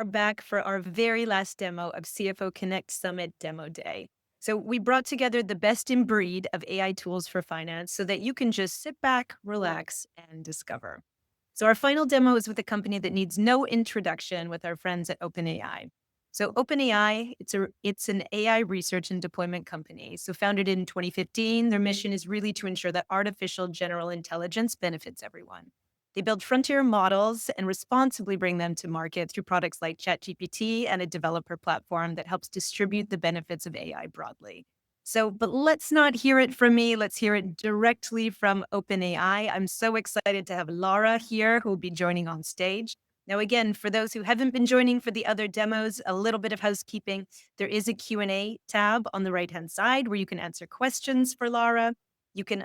are back for our very last demo of CFO Connect Summit Demo Day. So, we brought together the best in breed of AI tools for finance so that you can just sit back, relax, and discover. So, our final demo is with a company that needs no introduction with our friends at OpenAI. So, OpenAI, it's an AI research and deployment company. So, founded in 2015, their mission is really to ensure that artificial general intelligence benefits everyone. They build frontier models and responsibly bring them to market through products like ChatGPT and a developer platform that helps distribute the benefits of AI broadly. So, but let's not hear it from me. Let's hear it directly from OpenAI. I'm so excited to have Lara here, who will be joining on stage. Now, again, for those who haven't been joining for the other demos, a little bit of housekeeping. There is a Q&A tab on the right-hand side where you can answer questions for Lara.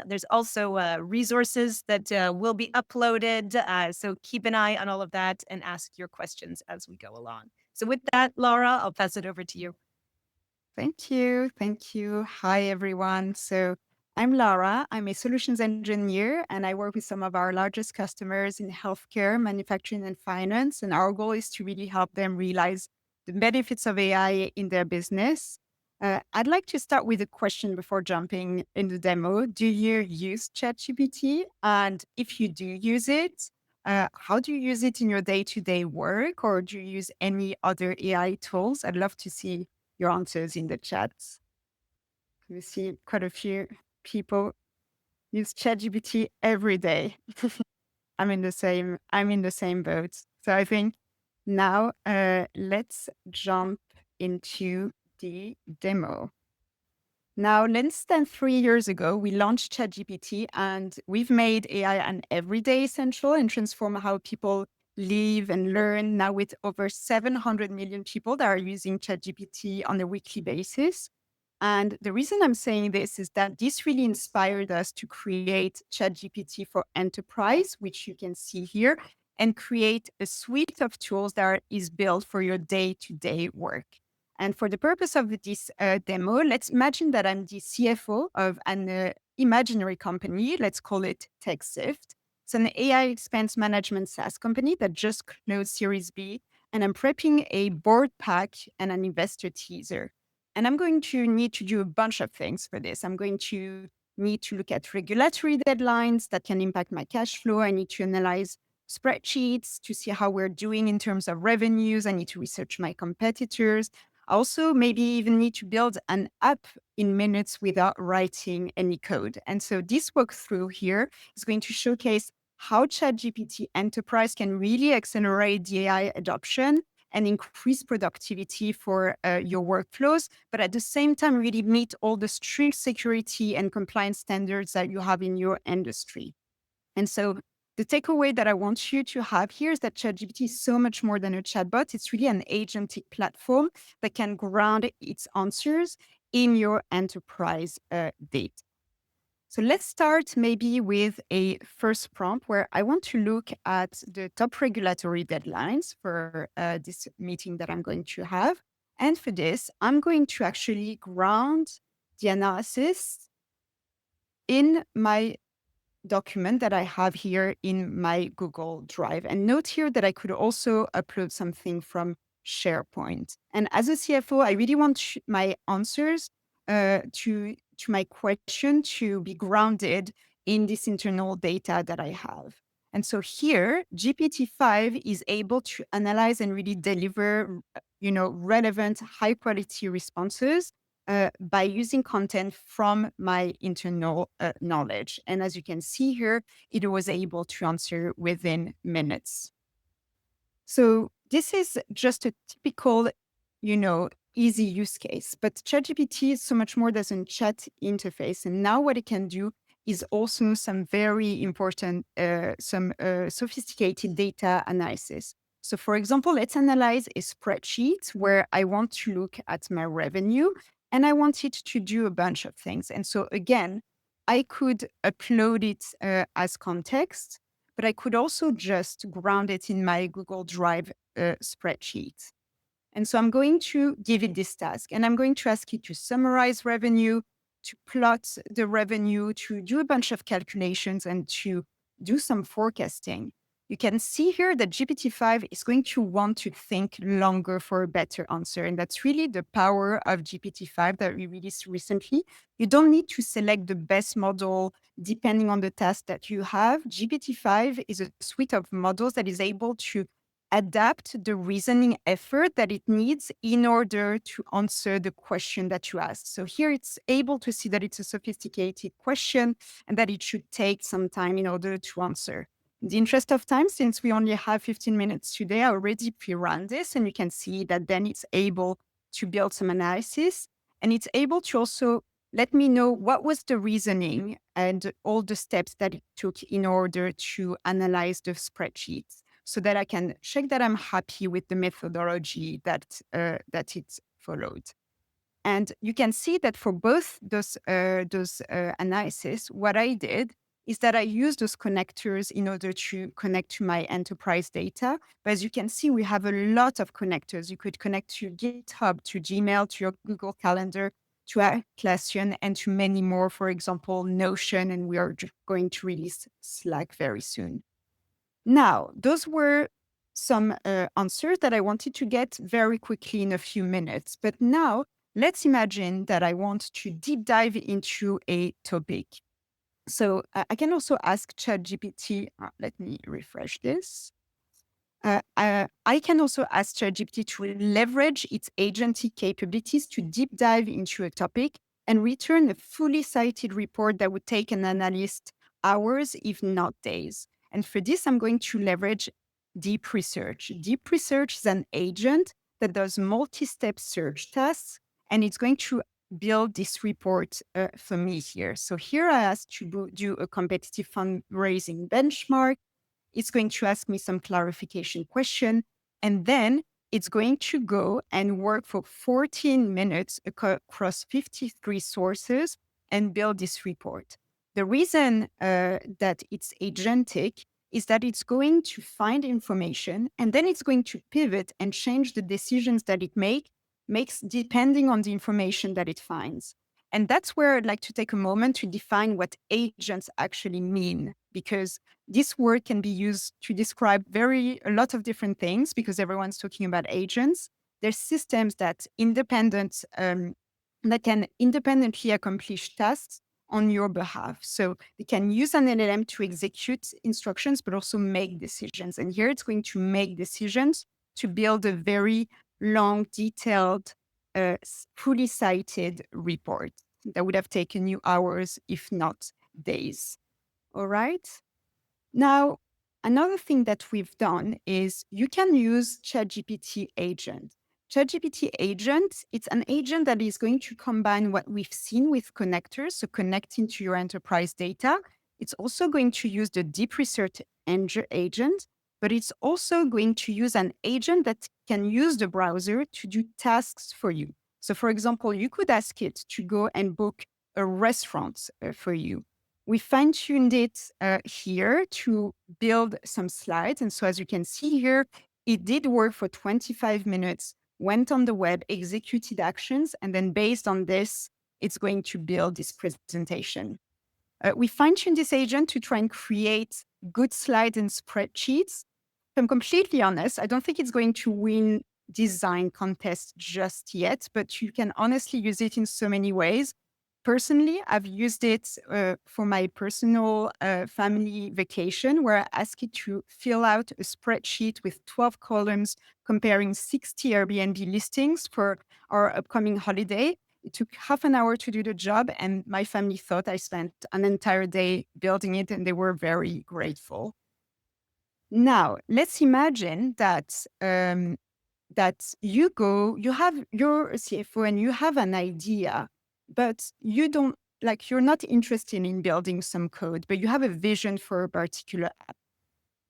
There's also resources that will be uploaded. So keep an eye on all of that and ask your questions as we go along. So with that, Laura, I'll pass it over to you. Thank you. Thank you. Hi, everyone. So I'm Lara. I'm a solutions engineer and I work with some of our largest customers in healthcare, manufacturing, and finance. And our goal is to really help them realize the benefits of AI in their business. I'd like to start with a question before jumping in the demo. Do you use ChatGPT? And if you do use it, how do you use it in your day-to-day work, or do you use any other AI tools? I'd love to see your answers in the chat. We see quite a few people use ChatGPT every day. I'm in the same boat. So I think now let's jump into the demo. Now, less than 3 years ago, we launched ChatGPT and we've made AI an everyday essential and transform how people live and learn. Now, with over 700 million people that are using ChatGPT on a weekly basis. And the reason I'm saying this is that this really inspired us to create ChatGPT for Enterprise, which you can see here, and create a suite of tools is built for your day to day work. And for the purpose of this demo, let's imagine that I'm the CFO of an imaginary company. Let's call it TechSift. It's an AI expense management SaaS company that just closed Series B. And I'm prepping a board pack and an investor teaser. And I'm going to need to do a bunch of things for this. I'm going to need to look at regulatory deadlines that can impact my cash flow. I need to analyze spreadsheets to see how we're doing in terms of revenues. I need to research my competitors. I also maybe even need to build an app in minutes without writing any code. And so this walkthrough here is going to showcase how ChatGPT Enterprise can really accelerate the AI adoption and increase productivity for your workflows, but at the same time, really meet all the strict security and compliance standards that you have in your industry. And so the takeaway that I want you to have here is that ChatGPT is so much more than a chatbot. It's really an agentic platform that can ground its answers in your enterprise data. So let's start maybe with a first prompt where I want to look at the top regulatory deadlines for this meeting that I'm going to have. And for this, I'm going to actually ground the analysis in my document that I have here in my Google Drive. And note here that I could also upload something from SharePoint. And as a CFO, I really want my answers to my question to be grounded in this internal data that I have. And so here, GPT-5 is able to analyze and really deliver, relevant, high quality responses by using content from my internal knowledge. And as you can see here, it was able to answer within minutes. So this is just a typical, easy use case, but ChatGPT is so much more than a chat interface. And now what it can do is also some very important, sophisticated data analysis. So for example, let's analyze a spreadsheet where I want to look at my revenue and I want it to do a bunch of things. And so again, I could upload it as context, but I could also just ground it in my Google Drive spreadsheet. And so I'm going to give it this task and I'm going to ask it to summarize revenue, to plot the revenue, to do a bunch of calculations and to do some forecasting. you can see here that GPT-5 is going to want to think longer for a better answer. And that's really the power of GPT-5 that we released recently. You don't need to select the best model depending on the task that you have. GPT-5 is a suite of models that is able to adapt the reasoning effort that it needs in order to answer the question that you ask. So here it's able to see that it's a sophisticated question and that it should take some time in order to answer. In the interest of time, since we only have 15 minutes today, I already pre-run this, and you can see that then it's able to build some analysis, and it's able to also let me know what was the reasoning and all the steps that it took in order to analyze the spreadsheets, so that I can check that I'm happy with the methodology that it followed. And you can see that for both those analysis, what I did is that I used those connectors in order to connect to my enterprise data. But as you can see, we have a lot of connectors. You could connect to GitHub, to Gmail, to your Google Calendar, to Atlassian, and to many more, for example, Notion, and we are going to release Slack very soon. Now, those were some answers that I wanted to get very quickly in a few minutes. But now, let's imagine that I want to deep dive into a topic. So I can also ask ChatGPT. Let me refresh this. I can also ask ChatGPT to leverage its agentic capabilities to deep dive into a topic and return a fully cited report that would take an analyst hours, if not days. And for this, I'm going to leverage deep research. Deep research is an agent that does multi-step search tasks, and it's going to build this report for me here. So here I asked to do a competitive fundraising benchmark. It's going to ask me some clarification question, and then it's going to go and work for 14 minutes across 53 sources and build this report. The reason that it's agentic is that it's going to find information and then it's going to pivot and change the decisions that it makes depending on the information that it finds. And that's where I'd like to take a moment to define what agents actually mean, because this word can be used to describe a lot of different things because everyone's talking about agents. There's systems that can independently accomplish tasks on your behalf. So they can use an LLM to execute instructions, but also make decisions. And here it's going to make decisions to build a very long, detailed, fully cited report that would have taken you hours, if not days. All right. Now, another thing that we've done is you can use ChatGPT agent. ChatGPT agent, it's an agent that is going to combine what we've seen with connectors, so connecting to your enterprise data. It's also going to use the deep research agent, but it's also going to use an agent that can use the browser to do tasks for you. So, for example, you could ask it to go and book a restaurant for you. We fine-tuned it here to build some slides. And so as you can see here, it did work for 25 minutes, went on the web, executed actions, and then based on this, it's going to build this presentation. We fine-tuned this agent to try and create good slides and spreadsheets. If I'm completely honest, I don't think it's going to win design contest just yet, but you can honestly use it in so many ways. Personally, I've used it for my personal family vacation, where I ask it to fill out a spreadsheet with 12 columns comparing 60 Airbnb listings for our upcoming holiday. It took half an hour to do the job, and my family thought I spent an entire day building it, and they were very grateful. Now, let's imagine that you have your CFO and you have an idea, but you're not interested in building some code, but you have a vision for a particular app.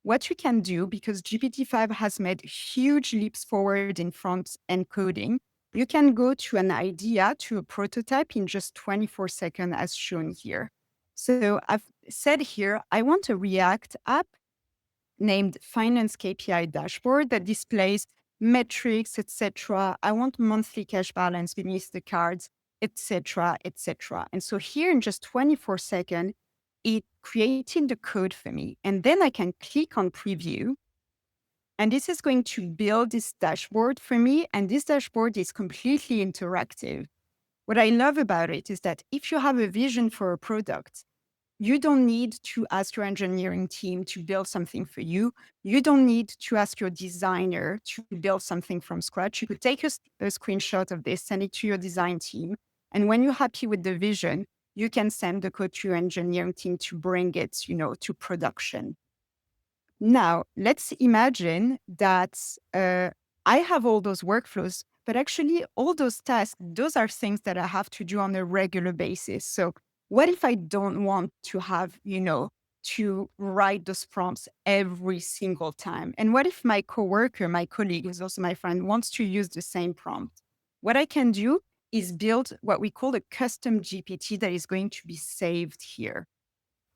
What you can do, because GPT-5 has made huge leaps forward in front end coding, you can go to an idea to a prototype in just 24 seconds, as shown here. So I've said here, I want a React app named Finance KPI Dashboard that displays metrics, etc. I want monthly cash balance beneath the cards, etc., etc. And so here in just 24 seconds, it created the code for me. And then I can click on preview. And this is going to build this dashboard for me. And this dashboard is completely interactive. What I love about it is that if you have a vision for a product, you don't need to ask your engineering team to build something for you. You don't need to ask your designer to build something from scratch. You could take a screenshot of this, send it to your design team. And when you're happy with the vision, you can send the code to your engineering team to bring it, to production. Now, let's imagine that I have all those workflows, but actually, all those tasks, those are things that I have to do on a regular basis. So, what if I don't want to have, to write those prompts every single time? And what if my coworker, my colleague, who's also my friend, wants to use the same prompt? What I can do is build what we call a custom GPT that is going to be saved here.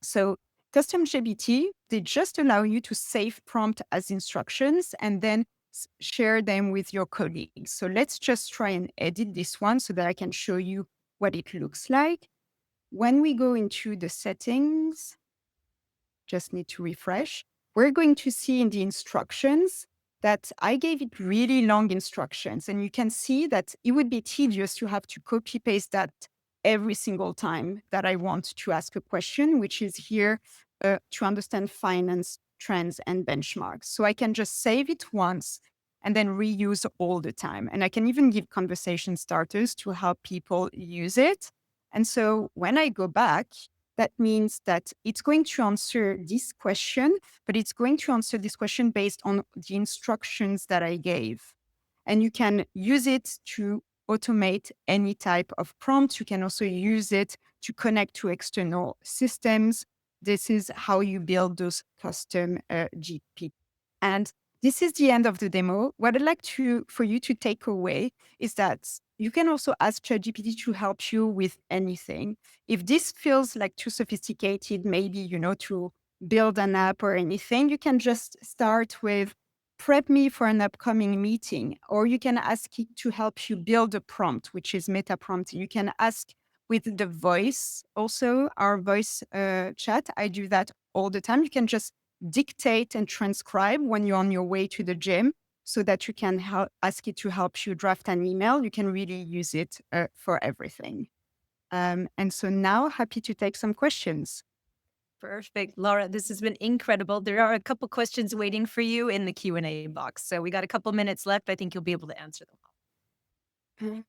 So custom GPT, they just allow you to save prompt as instructions and then share them with your colleagues. So let's just try and edit this one so that I can show you what it looks like. When we go into the settings, just need to refresh, we're going to see in the instructions that I gave it really long instructions. And you can see that it would be tedious to have to copy paste that every single time that I want to ask a question, which is here to understand finance trends and benchmarks. So I can just save it once and then reuse all the time. And I can even give conversation starters to help people use it. And so when I go back, that means that it's going to answer this question, but it's going to answer this question based on the instructions that I gave. And you can use it to automate any type of prompt. You can also use it to connect to external systems. This is how you build those custom GP. And this is the end of the demo. What I'd like for you to take away is that you can also ask ChatGPT to help you with anything. If this feels like too sophisticated, maybe, to build an app or anything, you can just start with prep me for an upcoming meeting, or you can ask it to help you build a prompt, which is meta prompt. You can ask with the voice, also our voice chat. I do that all the time. You can just dictate and transcribe when you're on your way to the gym so that you can ask it to help you draft an email. You can really use it for everything. And so now, happy to take some questions. Perfect. Lara, this has been incredible. There are a couple questions waiting for you in the Q&A box. So we got a couple minutes left. I think you'll be able to answer them all. Uh,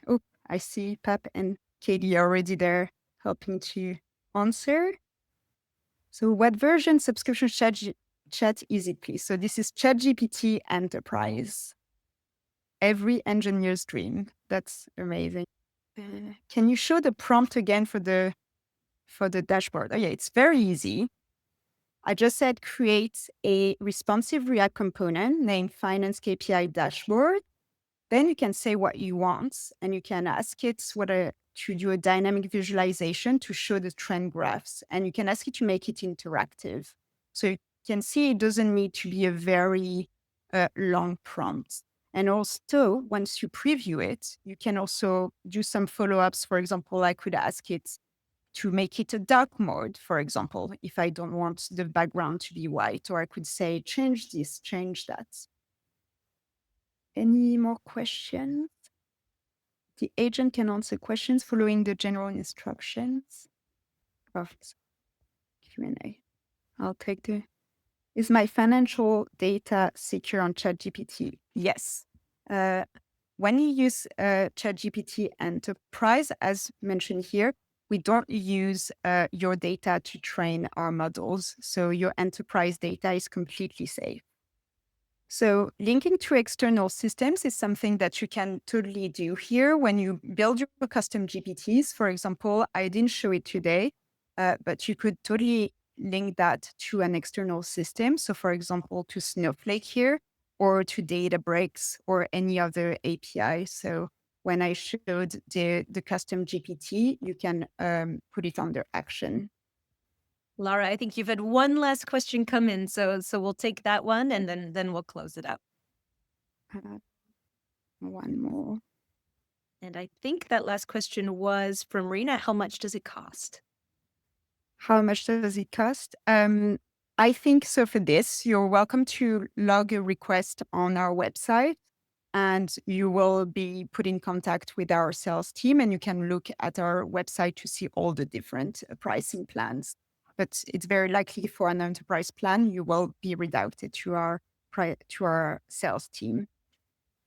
Oh, I see Pep and Katie are already there helping to answer. So what version subscription chat is it, please? So this is ChatGPT Enterprise. Every engineer's dream. That's amazing. Can you show the prompt again for the dashboard? Oh yeah, it's very easy. I just said create a responsive React component named Finance KPI Dashboard. Then you can say what you want and you can ask it whether to do a dynamic visualization to show the trend graphs. And you can ask it to make it interactive. So you can see it doesn't need to be a very long prompt. And also, once you preview it, you can also do some follow-ups. For example, I could ask it to make it a dark mode, for example, if I don't want the background to be white, or I could say, change this, change that. Any more questions? The agent can answer questions following the general instructions of Q&A. I'll take is my financial data secure on ChatGPT? Yes. When you use ChatGPT Enterprise, as mentioned here, we don't use your data to train our models. So your enterprise data is completely safe. So linking to external systems is something that you can totally do here when you build your custom GPTs. For example, I didn't show it today, but you could totally link that to an external system. So for example, to Snowflake here, or to Databricks or any other API. So when I showed the custom GPT, you can put it under action. Lara, I think you've had one last question come in. So we'll take that one and then we'll close it up. One more. And I think that last question was from Rena. How much does it cost? How much does it cost? I think so. For this, you're welcome to log a request on our website, and you will be put in contact with our sales team, and you can look at our website to see all the different pricing plans. But it's very likely for an enterprise plan, you will be redirected to our sales team.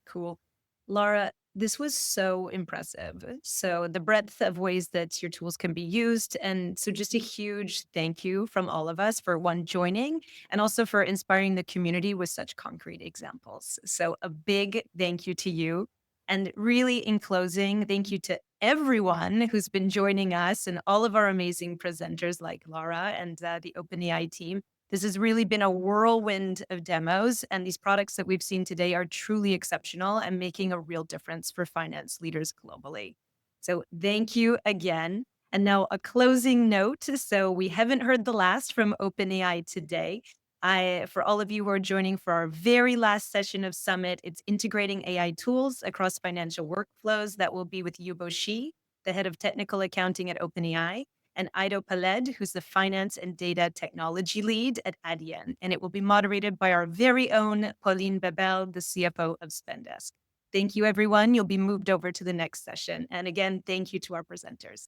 Cool. Lara, this was so impressive. So, the breadth of ways that your tools can be used. And so, just a huge thank you from all of us for one, joining and also for inspiring the community with such concrete examples. So, a big thank you to you. And really, in closing, thank you to everyone who's been joining us and all of our amazing presenters like Lara and the OpenAI team. This has really been a whirlwind of demos, and these products that we've seen today are truly exceptional and making a real difference for finance leaders globally. So, thank you again. And now, a closing note. So, we haven't heard the last from OpenAI today. For all of you who are joining for our very last session of Summit, it's integrating AI tools across financial workflows. That will be with Yubo Shi, the head of technical accounting at OpenAI, and Ido Paled, who's the finance and data technology lead at Adyen. And it will be moderated by our very own Pauline Bebel, the CFO of Spendesk. Thank you, everyone. You'll be moved over to the next session. And again, thank you to our presenters.